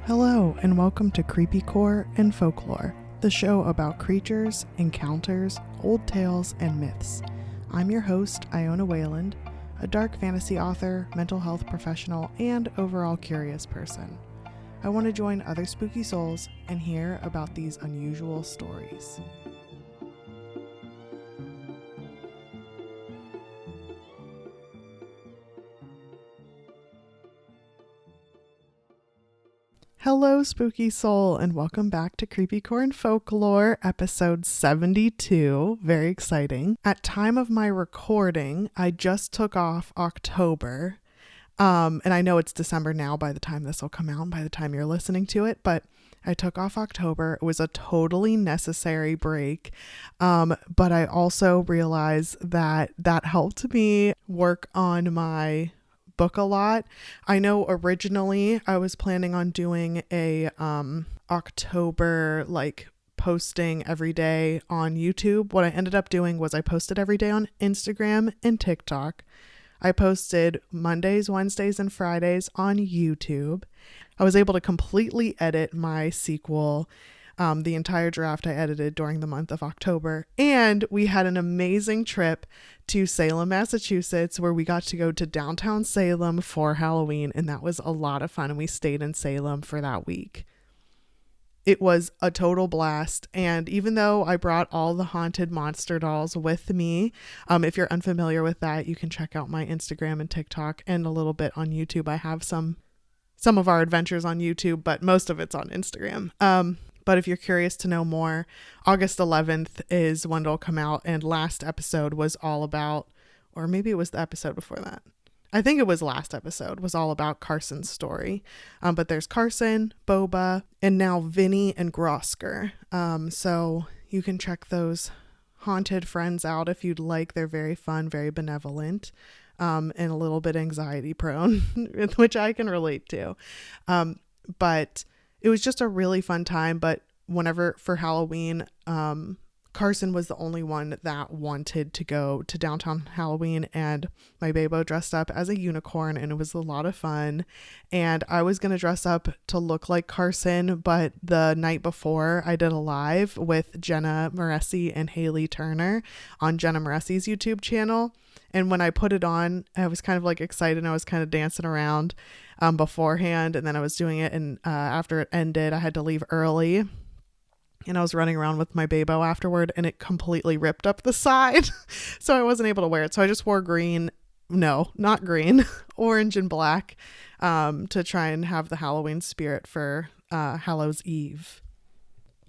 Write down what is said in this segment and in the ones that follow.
Hello, and welcome to Creepycore and Folklore, the show about creatures, encounters, old tales, and myths. I'm your host, Iona Wayland, a dark fantasy author, mental health professional, and overall curious person. I want to join other spooky souls and hear about these unusual stories. Hello, spooky soul, and welcome back to Creepycore and Folklore, episode 72. Very exciting. At time of my recording, I just took off October, and I know it's December now by the time this will come out, by the time you're listening to it, but I took off October. It was a totally necessary break, but I also realized that helped me work on my book a lot. I know originally I was planning on doing a October posting every day on YouTube. What I ended up doing was I posted every day on Instagram and TikTok. I posted Mondays, Wednesdays, and Fridays on YouTube. I was able to completely edit my sequel. The entire draft I edited during the month of October. And we had an amazing trip to Salem, Massachusetts, where we got to go to downtown Salem for Halloween. And that was a lot of fun. And we stayed in Salem for that week. It was a total blast. And even though I brought all the haunted monster dolls with me, if you're unfamiliar with that, you can check out my Instagram and TikTok and a little bit on YouTube. I have some of our adventures on YouTube, but most of it's on Instagram. But if you're curious to know more, August 11th is when it'll come out. And last episode was all about, or maybe it was the episode before that. I think it was last episode was all about Carson's story. But there's Carson, Boba, and now Vinny and Grosker. So you can check those haunted friends out if you'd like. They're very fun, very benevolent, and a little bit anxiety prone, which I can relate to. But it was just a really fun time. But whenever for Halloween, Carson was the only one that wanted to go to downtown Halloween, and my babo dressed up as a unicorn, and it was a lot of fun. And I was going to dress up to look like Carson, but the night before I did a live with Jenna Moresi and Haley Turner on Jenna Moresi's YouTube channel. And when I put it on, I was kind of excited, and I was kind of dancing around beforehand, and then I was doing it, and after it ended I had to leave early, and I was running around with my babo afterward, and it completely ripped up the side. So I wasn't able to wear it, so I just wore orange and black to try and have the Halloween spirit for Hallows Eve.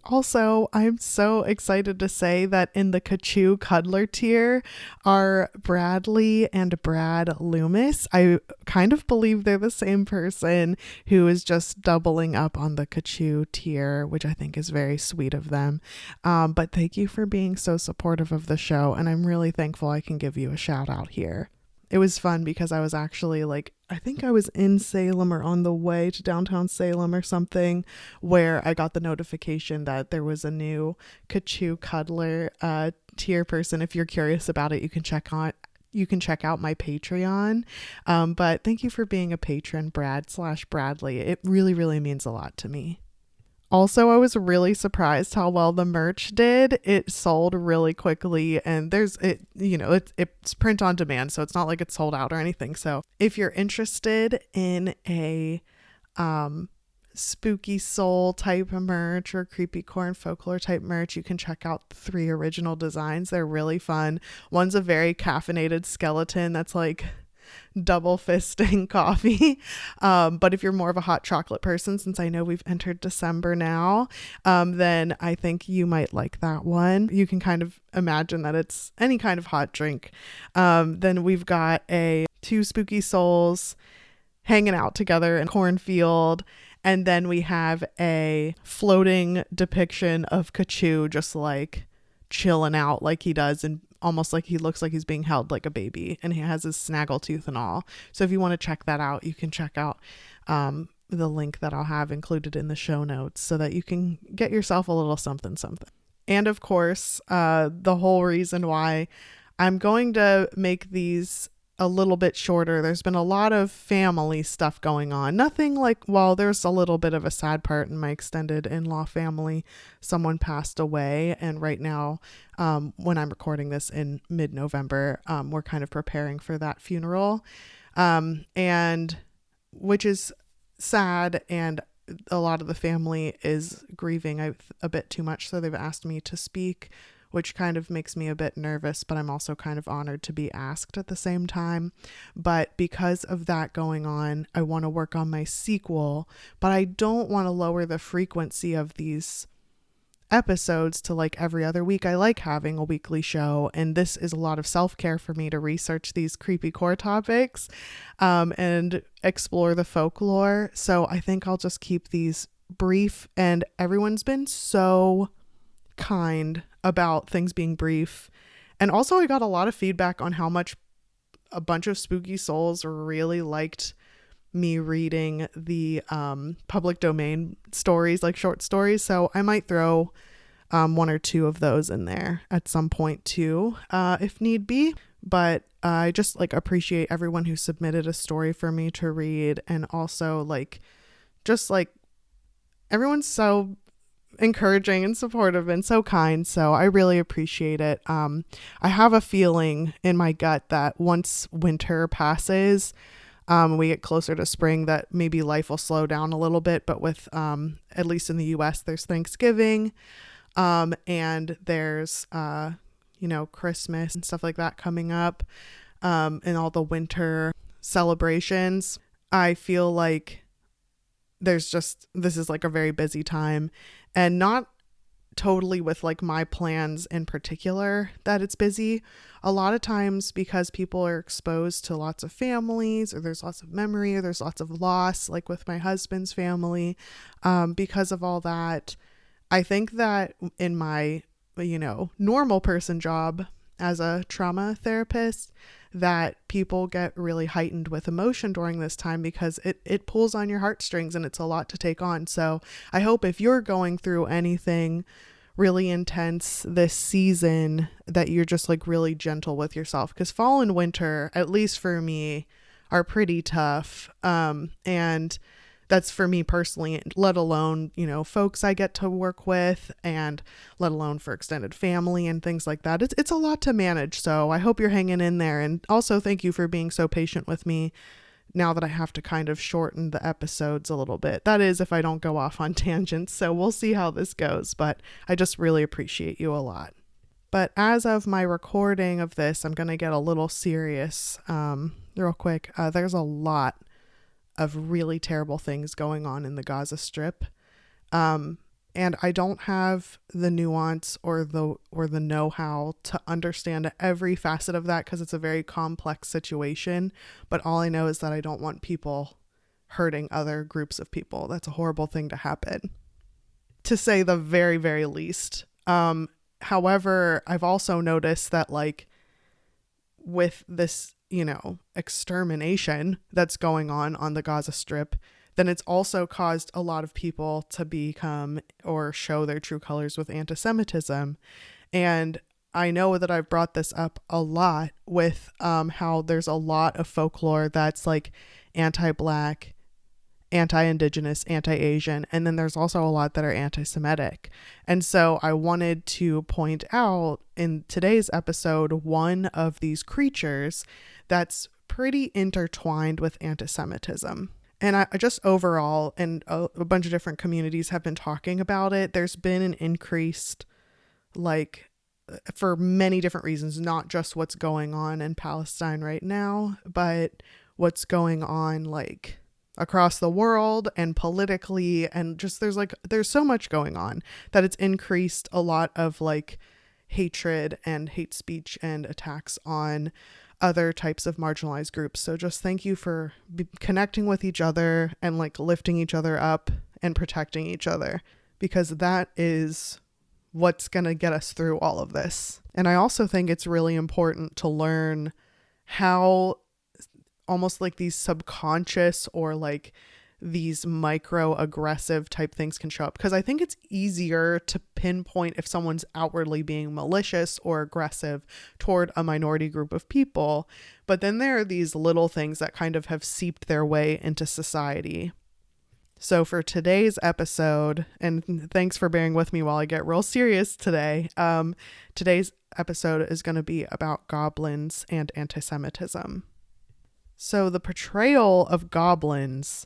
Also, I'm so excited to say that in the Kachu Cuddler tier are Bradley and Brad Loomis. I kind of believe they're the same person who is just doubling up on the Kachu tier, which I think is very sweet of them. But thank you for being so supportive of the show, and I'm really thankful I can give you a shout out here. It was fun because I was actually I think I was in Salem or on the way to downtown Salem or something, where I got the notification that there was a new Kachu Cuddler tier person. If you're curious about it, you can check out my Patreon. But thank you for being a patron, Brad/Bradley. It really, really means a lot to me. Also, I was really surprised how well the merch did. It sold really quickly, and it's print on demand, so it's not like it's sold out or anything. So if you're interested in a spooky soul type of merch or creepycore and folklore type merch, you can check out the 3 original designs. They're really fun. One's a very caffeinated skeleton that's double fisting coffee, but if you're more of a hot chocolate person, since I know we've entered December now, then I think you might like that one. You can kind of imagine that it's any kind of hot drink. Then we've got 2 spooky souls hanging out together in a cornfield, and then we have a floating depiction of Kachu just chilling out like he does, and almost like he looks like he's being held like a baby, and he has his snaggletooth and all. So if you want to check that out, you can check out the link that I'll have included in the show notes so that you can get yourself a little something. And of course, the whole reason why I'm going to make these a little bit shorter. There's been a lot of family stuff going on. Nothing like, well, there's a little bit of a sad part in my extended in-law family. Someone passed away, and right now, when I'm recording this in mid-November, we're kind of preparing for that funeral, and which is sad, and a lot of the family is grieving a bit too much, so they've asked me to speak, which kind of makes me a bit nervous, but I'm also kind of honored to be asked at the same time. But because of that going on, I want to work on my sequel, but I don't want to lower the frequency of these episodes to like every other week. I like having a weekly show, and this is a lot of self-care for me to research these Creepycore topics and explore the folklore. So I think I'll just keep these brief, and everyone's been so kind about things being brief. And also I got a lot of feedback on how much a bunch of spooky souls really liked me reading the public domain stories, like short stories. So I might throw one or two of those in there at some point too, if need be. But I just like appreciate everyone who submitted a story for me to read, and also like just like everyone's so encouraging and supportive and so kind, so I really appreciate it. I have a feeling in my gut that once winter passes, we get closer to spring, that maybe life will slow down a little bit. But with at least in the US, there's Thanksgiving, and there's Christmas and stuff like that coming up, and all the winter celebrations. I feel like this is like a very busy time, and not totally with like my plans in particular that it's busy. A lot of times, because people are exposed to lots of families, or there's lots of memory, or there's lots of loss, like with my husband's family, because of all that, I think that in my normal person job as a trauma therapist, that people get really heightened with emotion during this time, because it pulls on your heartstrings, and it's a lot to take on. So I hope if you're going through anything really intense this season, that you're just like really gentle with yourself, because fall and winter, at least for me, are pretty tough. And that's for me personally, let alone, folks I get to work with, and let alone for extended family and things like that. It's a lot to manage. So I hope you're hanging in there. And also thank you for being so patient with me now that I have to kind of shorten the episodes a little bit. That is, if I don't go off on tangents. So we'll see how this goes, but I just really appreciate you a lot. But as of my recording of this, I'm going to get a little serious real quick. There's a lot of really terrible things going on in the Gaza Strip. And I don't have the nuance or the know-how to understand every facet of that, because it's a very complex situation. But all I know is that I don't want people hurting other groups of people. That's a horrible thing to happen, to say the very, very least. However, I've also noticed that like with this extermination that's going on the Gaza Strip, then it's also caused a lot of people to become or show their true colors with antisemitism. And I know that I've brought this up a lot with how there's a lot of folklore that's like anti-Black, anti-Indigenous, anti-Asian, and then there's also a lot that are anti-Semitic. And so I wanted to point out in today's episode one of these creatures that's pretty intertwined with antisemitism. And I just overall, and a bunch of different communities have been talking about it, there's been an increased, like, for many different reasons, not just what's going on in Palestine right now, but what's going on like across the world and politically, and just there's so much going on that it's increased a lot of like hatred and hate speech and attacks on other types of marginalized groups. So just thank you for connecting with each other and like lifting each other up and protecting each other, because that is what's going to get us through all of this. And I also think it's really important to learn how almost like these subconscious or like these microaggressive type things can show up, because I think it's easier to pinpoint if someone's outwardly being malicious or aggressive toward a minority group of people. But then there are these little things that kind of have seeped their way into society. So for today's episode, and thanks for bearing with me while I get real serious today, today's episode is going to be about goblins and antisemitism. So the portrayal of goblins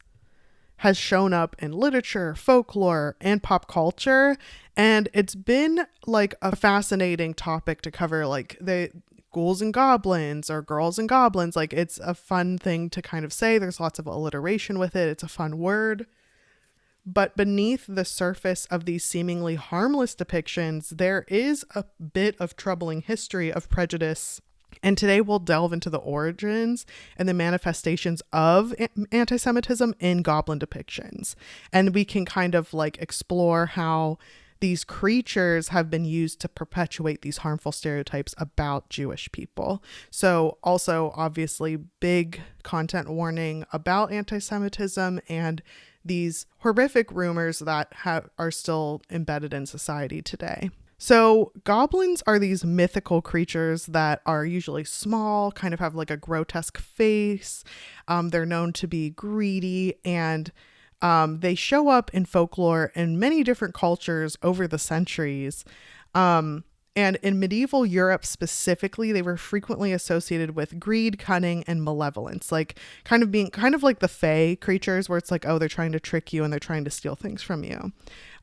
has shown up in literature, folklore, and pop culture, and it's been like a fascinating topic to cover, like the ghouls and goblins or girls and goblins. Like, it's a fun thing to kind of say. There's lots of alliteration with it. It's a fun word. But beneath the surface of these seemingly harmless depictions, there is a bit of troubling history of prejudice. And today we'll delve into the origins and the manifestations of anti-Semitism in goblin depictions. And we can kind of like explore how these creatures have been used to perpetuate these harmful stereotypes about Jewish people. So also, obviously, big content warning about anti-Semitism and these horrific rumors that are still embedded in society today. So goblins are these mythical creatures that are usually small, kind of have like a grotesque face. They're known to be greedy, and they show up in folklore in many different cultures over the centuries. And in medieval Europe specifically, they were frequently associated with greed, cunning, and malevolence, like kind of like the fae creatures, where it's like, oh, they're trying to trick you and they're trying to steal things from you.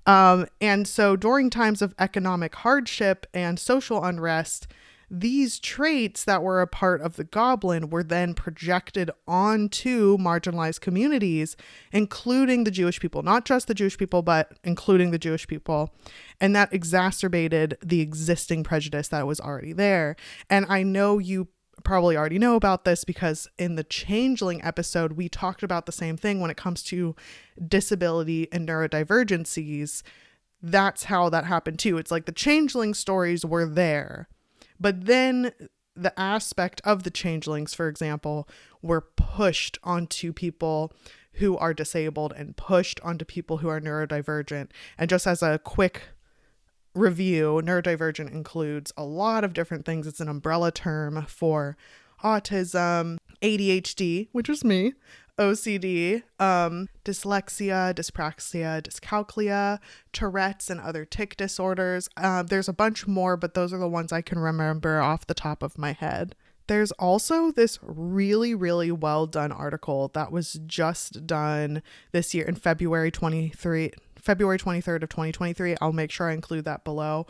And so during times of economic hardship and social unrest, these traits that were a part of the goblin were then projected onto marginalized communities, including the Jewish people, not just the Jewish people, but including the Jewish people. And that exacerbated the existing prejudice that was already there. And I know you probably already know about this, because in the Changeling episode, we talked about the same thing when it comes to disability and neurodivergencies. That's how that happened too. It's like the Changeling stories were there, but then the aspect of the changelings, for example, were pushed onto people who are disabled and pushed onto people who are neurodivergent. And just as a quick review, neurodivergent includes a lot of different things. It's an umbrella term for autism, ADHD, which is me, OCD, dyslexia, dyspraxia, dyscalculia, Tourette's, and other tic disorders. There's a bunch more, but those are the ones I can remember off the top of my head. There's also this really, really well done article that was just done this year in February 23rd of 2023. I'll make sure I include that below.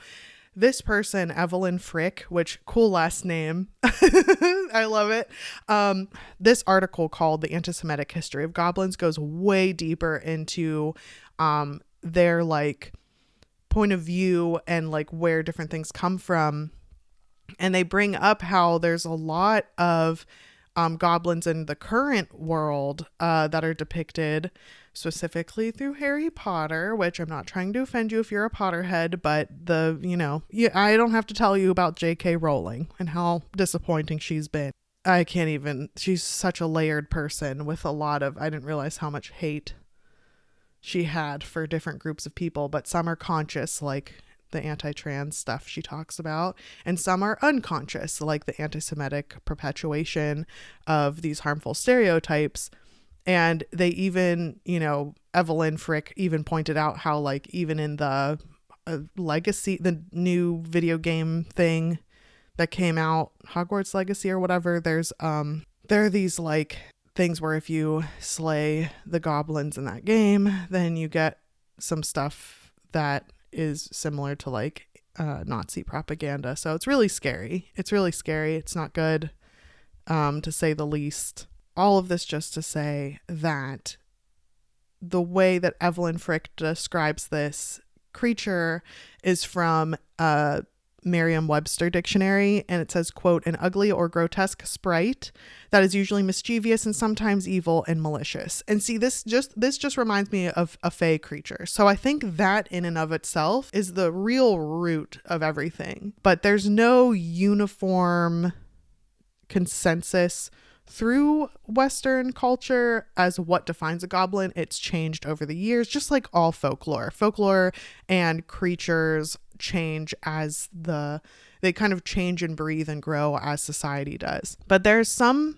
This person, Evelyn Frick, which cool last name. I love it. This article called The Anti-Semitic History of Goblins goes way deeper into their like point of view and like where different things come from. And they bring up how there's a lot of goblins in the current world that are depicted specifically through Harry Potter, which I'm not trying to offend you if you're a Potterhead, but I don't have to tell you about J.K. Rowling and how disappointing she's been. She's such a layered person with a lot of, I didn't realize how much hate she had for different groups of people, but some are conscious, like the anti-trans stuff she talks about, and some are unconscious, like the anti-Semitic perpetuation of these harmful stereotypes. And they even, Evelyn Frick even pointed out how, like, even in the Legacy, the new video game thing that came out, Hogwarts Legacy or whatever, there are these like things where if you slay the goblins in that game, then you get some stuff that is similar to like Nazi propaganda. So it's really scary. It's not good, to say the least. All of this just to say that the way that Evelyn Frick describes this creature is from Merriam-Webster dictionary, and it says, quote, an ugly or grotesque sprite that is usually mischievous and sometimes evil and malicious. And see, this just reminds me of a fae creature. So I think that in and of itself is the real root of everything. But there's no uniform consensus through Western culture as what defines a goblin. It's changed over the years, just like all folklore. Folklore and creatures change as they kind of change and breathe and grow as society does. But there's some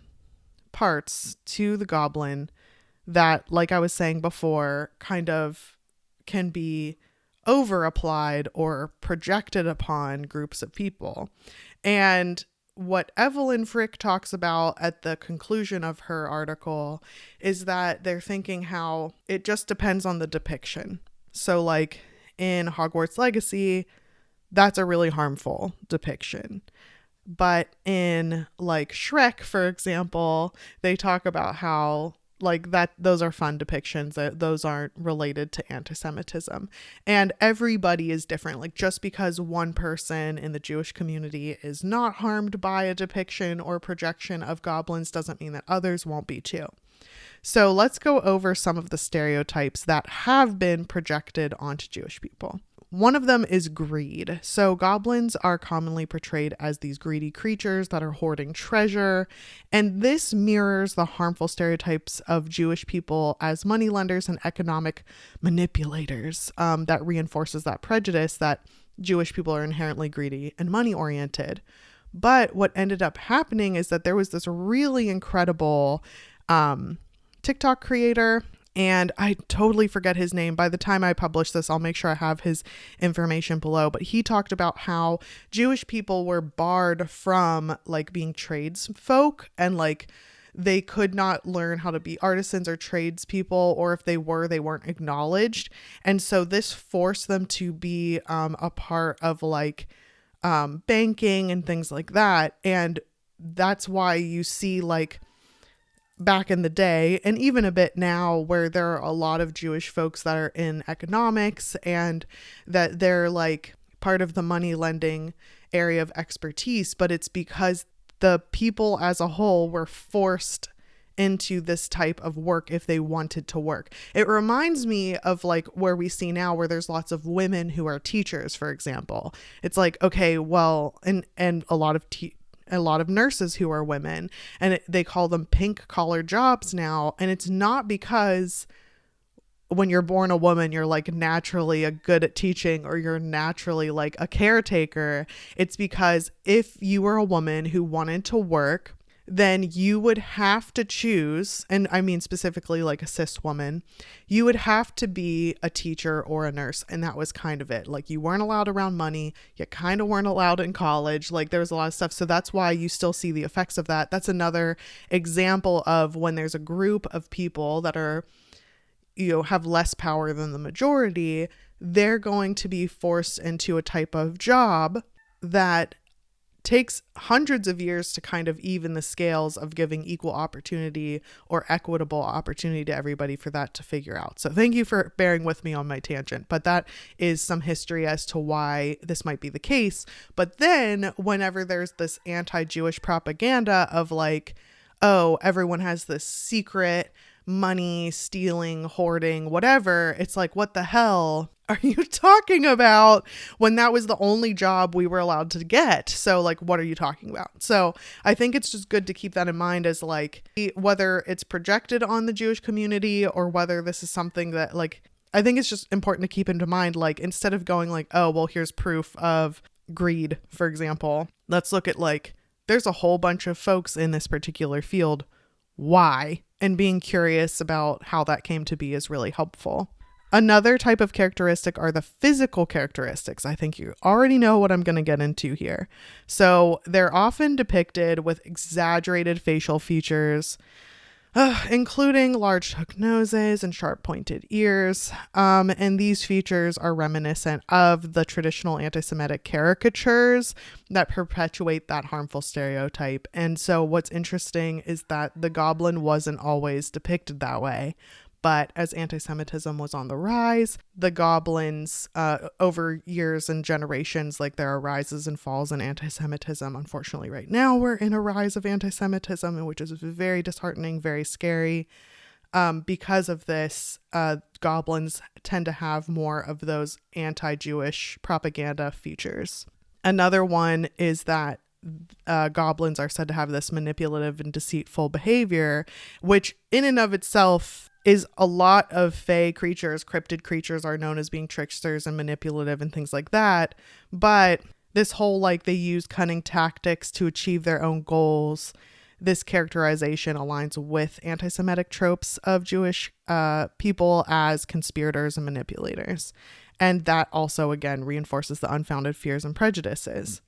parts to the goblin that, like I was saying before, kind of can be over applied or projected upon groups of people. And what Evelyn Frick talks about at the conclusion of her article is that they're thinking how it just depends on the depiction. So like in Hogwarts Legacy, that's a really harmful depiction. But in like Shrek, for example, they talk about how like that those are fun depictions, that those aren't related to anti-Semitism. And everybody is different. Like just because one person in the Jewish community is not harmed by a depiction or projection of goblins doesn't mean that others won't be too. So let's go over some of the stereotypes that have been projected onto Jewish people. One of them is greed. So goblins are commonly portrayed as these greedy creatures that are hoarding treasure. And this mirrors the harmful stereotypes of Jewish people as moneylenders and economic manipulators, that reinforces that prejudice that Jewish people are inherently greedy and money oriented. But what ended up happening is that there was this really incredible TikTok creator, and I totally forget his name. By the time I publish this, I'll make sure I have his information below. But he talked about how Jewish people were barred from like being tradesfolk, and like they could not learn how to be artisans or tradespeople, or if they were, they weren't acknowledged. And so this forced them to be a part of like banking and things like that. And that's why you see like back in the day, and even a bit now, where there are a lot of Jewish folks that are in economics and that they're like part of the money lending area of expertise, but it's because the people as a whole were forced into this type of work if they wanted to work. It reminds me of like where we see now where there's lots of women who are teachers, for example. It's like, okay, well, and a lot of nurses who are women, and they call them pink collar jobs now. And it's not because when you're born a woman, you're like naturally good at teaching or you're naturally like a caretaker. It's because if you were a woman who wanted to work, then you would have to choose, and I mean specifically like a cis woman, you would have to be a teacher or a nurse. And that was kind of it. Like you weren't allowed around money. You kind of weren't allowed in college. Like there was a lot of stuff. So that's why you still see the effects of that. That's another example of when there's a group of people that are, you know, have less power than the majority, they're going to be forced into a type of job that takes hundreds of years to kind of even the scales of giving equal opportunity or equitable opportunity to everybody for that to figure out. So thank you for bearing with me on my tangent, but that is some history as to why this might be the case. But then whenever there's this anti-Jewish propaganda of like, oh, everyone has this secret money stealing, hoarding, whatever, it's like, what the hell are you talking about, when that was the only job we were allowed to get? So like, what are you talking about? So I think it's just good to keep that in mind, as like whether it's projected on the Jewish community or whether this is something that like, I think it's just important to keep into mind, like instead of going like, oh, well, here's proof of greed, for example, let's look at like, there's a whole bunch of folks in this particular field. Why? And being curious about how that came to be is really helpful. Another type of characteristic are the physical characteristics. I think you already know what I'm going to get into here. So they're often depicted with exaggerated facial features, including large hook noses and sharp pointed ears. And these features are reminiscent of the traditional anti-Semitic caricatures that perpetuate that harmful stereotype. And so what's interesting is that the goblin wasn't always depicted that way. But as anti-Semitism was on the rise, the goblins, over years and generations, like there are rises and falls in anti-Semitism. Unfortunately, right now we're in a rise of anti-Semitism, which is very disheartening, very scary. Because of this, goblins tend to have more of those anti-Jewish propaganda features. Another one is that goblins are said to have this manipulative and deceitful behavior, which in and of itself is a lot of fey creatures. Cryptid creatures are known as being tricksters and manipulative and things like that. But this whole, like, they use cunning tactics to achieve their own goals. This characterization aligns with anti-Semitic tropes of Jewish people as conspirators and manipulators. And that also, again, reinforces the unfounded fears and prejudices.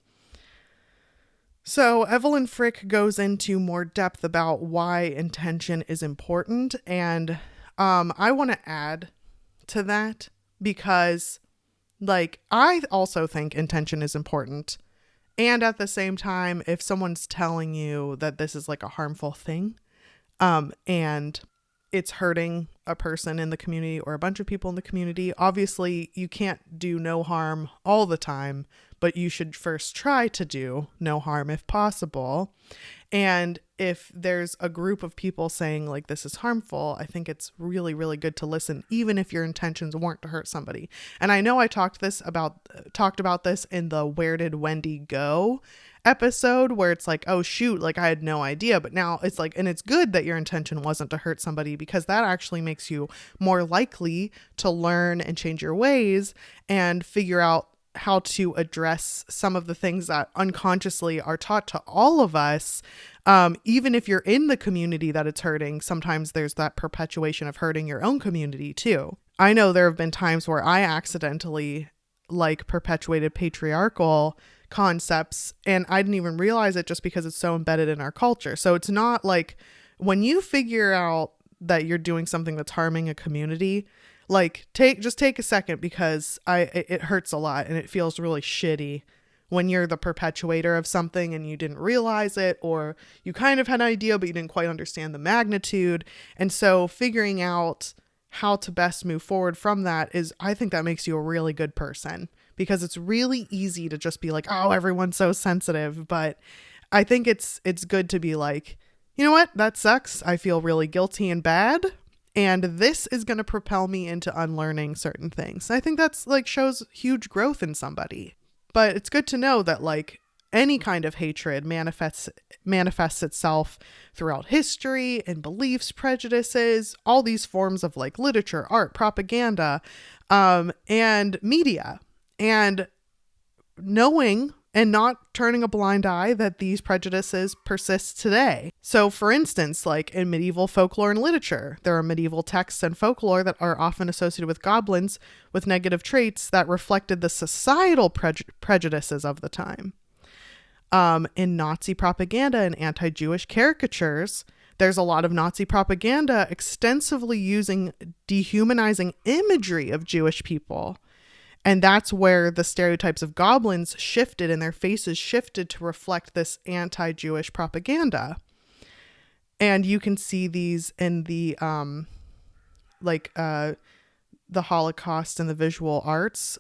So Evelyn Frick goes into more depth about why intention is important. And I want to add to that because, like, I also think intention is important. And at the same time, if someone's telling you that this is like a harmful thing, and it's hurting a person in the community or a bunch of people in the community, obviously you can't do no harm all the time, but you should first try to do no harm if possible. And if there's a group of people saying like this is harmful, I think it's really, really good to listen, even if your intentions weren't to hurt somebody. And I know I talked about this in the Where Did Wendy Go episode, where it's like, oh shoot, like I had no idea. But now it's like, and it's good that your intention wasn't to hurt somebody, because that actually makes you more likely to learn and change your ways and figure out how to address some of the things that unconsciously are taught to all of us. Even if you're in the community that it's hurting, sometimes there's that perpetuation of hurting your own community too. I know there have been times where I accidentally like perpetuated patriarchal concepts and I didn't even realize it, just because it's so embedded in our culture. So it's not like when you figure out that you're doing something that's harming a community, like take a second, because it hurts a lot and it feels really shitty when you're the perpetuator of something and you didn't realize it, or you kind of had an idea but you didn't quite understand the magnitude. And so figuring out how to best move forward from that is, I think that makes you a really good person, because it's really easy to just be like, oh, everyone's so sensitive. But I think it's good to be like, you know what, that sucks. I feel really guilty and bad. And this is going to propel me into unlearning certain things. I think that's like shows huge growth in somebody. But it's good to know that like any kind of hatred manifests itself throughout history and beliefs, prejudices, all these forms of like literature, art, propaganda, and media. And knowing and not turning a blind eye that these prejudices persist today. So for instance, like in medieval folklore and literature, there are medieval texts and folklore that are often associated with goblins with negative traits that reflected the societal prejudices of the time. In Nazi propaganda and anti-Jewish caricatures, there's a lot of Nazi propaganda extensively using dehumanizing imagery of Jewish people. And that's where the stereotypes of goblins shifted and their faces shifted to reflect this anti-Jewish propaganda. And you can see these in the Holocaust and the visual arts,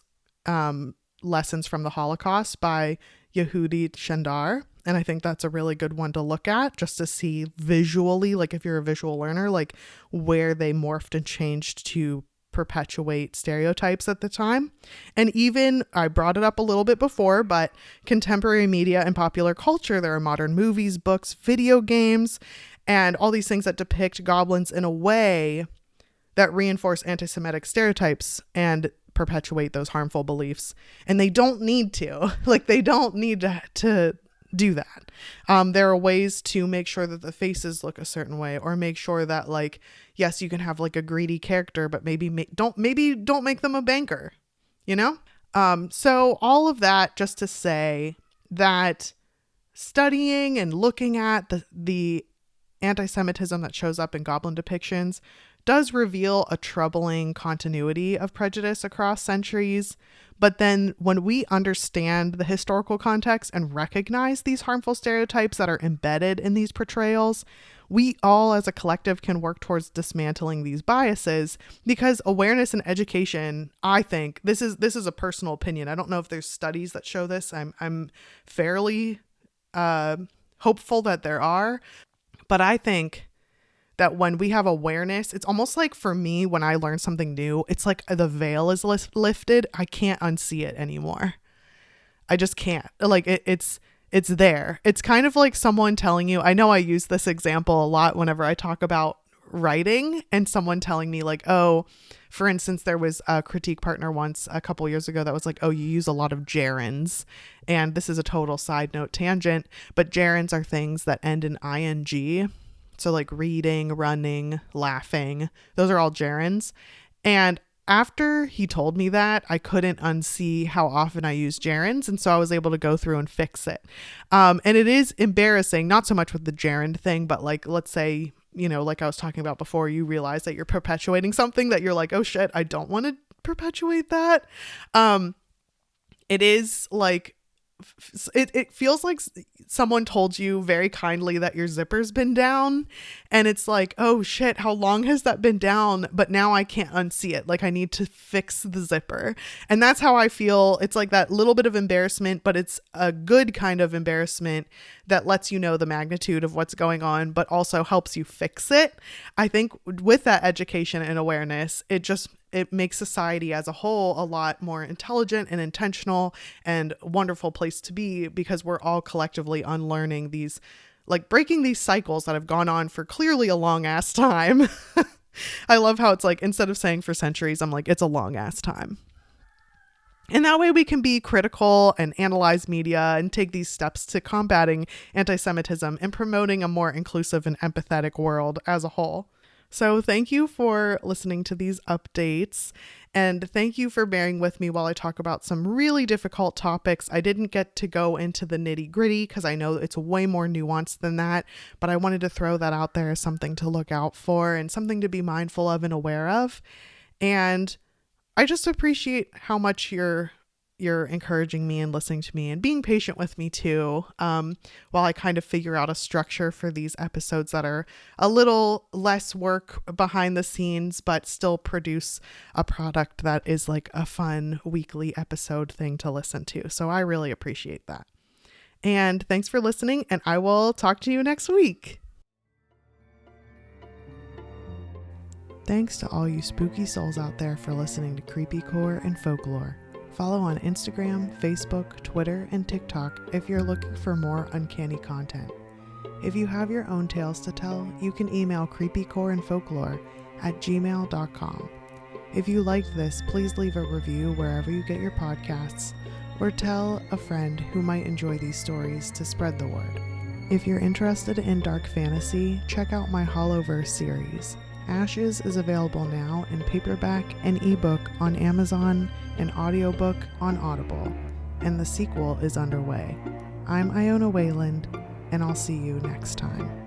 Lessons from the Holocaust by Yehudi Shandar. And I think that's a really good one to look at, just to see visually, like if you're a visual learner, like where they morphed and changed to perpetuate stereotypes at the time. And even, I brought it up a little bit before, but contemporary media and popular culture, there are modern movies, books, video games, and all these things that depict goblins in a way that reinforce anti-Semitic stereotypes and perpetuate those harmful beliefs. And they don't need to, like they don't need to do that. There are ways to make sure that the faces look a certain way, or make sure that like, yes, you can have like a greedy character, but maybe don't make them a banker, you know? So all of that just to say that studying and looking at the anti-Semitism that shows up in goblin depictions does reveal a troubling continuity of prejudice across centuries. But then when we understand the historical context and recognize these harmful stereotypes that are embedded in these portrayals, we all as a collective can work towards dismantling these biases, because awareness and education, I think, this is a personal opinion. I don't know if there's studies that show this. I'm fairly hopeful that there are, but I think that when we have awareness, it's almost like for me, when I learn something new, it's like the veil is lifted. I can't unsee it anymore. I just can't. Like it's it's there. It's kind of like someone telling you, I know I use this example a lot whenever I talk about writing, and someone telling me like, oh, for instance, there was a critique partner once a couple years ago that was like, oh, you use a lot of gerunds. And this is a total side note tangent, but gerunds are things that end in ing. So like reading, running, laughing, those are all gerunds. And after he told me that, I couldn't unsee how often I use gerunds. And so I was able to go through and fix it. And it is embarrassing, not so much with the gerund thing, but like, let's say, you know, like I was talking about before, you realize that you're perpetuating something that you're like, oh shit, I don't want to perpetuate that. It is like, it feels like someone told you very kindly that your zipper's been down, and it's like, oh shit, how long has that been down? But now I can't unsee it. Like I need to fix the zipper. And that's how I feel. It's like that little bit of embarrassment, but it's a good kind of embarrassment that lets you know the magnitude of what's going on, but also helps you fix it. I think with that education and awareness, it makes society as a whole a lot more intelligent and intentional and wonderful place to be, because we're all collectively unlearning these, like breaking these cycles that have gone on for clearly a long ass time. I love how it's like, instead of saying for centuries, I'm like, it's a long ass time. And that way we can be critical and analyze media and take these steps to combating anti-Semitism and promoting a more inclusive and empathetic world as a whole. So thank you for listening to these updates, and thank you for bearing with me while I talk about some really difficult topics. I didn't get to go into the nitty gritty because I know it's way more nuanced than that, but I wanted to throw that out there as something to look out for and something to be mindful of and aware of. And I just appreciate how much you're encouraging me and listening to me and being patient with me too, while I kind of figure out a structure for these episodes that are a little less work behind the scenes, but still produce a product that is like a fun weekly episode thing to listen to. So I really appreciate that. And thanks for listening, and I will talk to you next week. Thanks to all you spooky souls out there for listening to Creepycore and Folklore. Follow on Instagram, Facebook, Twitter, and TikTok if you're looking for more uncanny content. If you have your own tales to tell, you can email creepycoreandfolklore@gmail.com. If you liked this, please leave a review wherever you get your podcasts, or tell a friend who might enjoy these stories to spread the word. If you're interested in dark fantasy, check out my Hollowverse series. Ashes is available now in paperback and ebook on Amazon and audiobook on Audible, and the sequel is underway. I'm Iona Wayland, and I'll see you next time.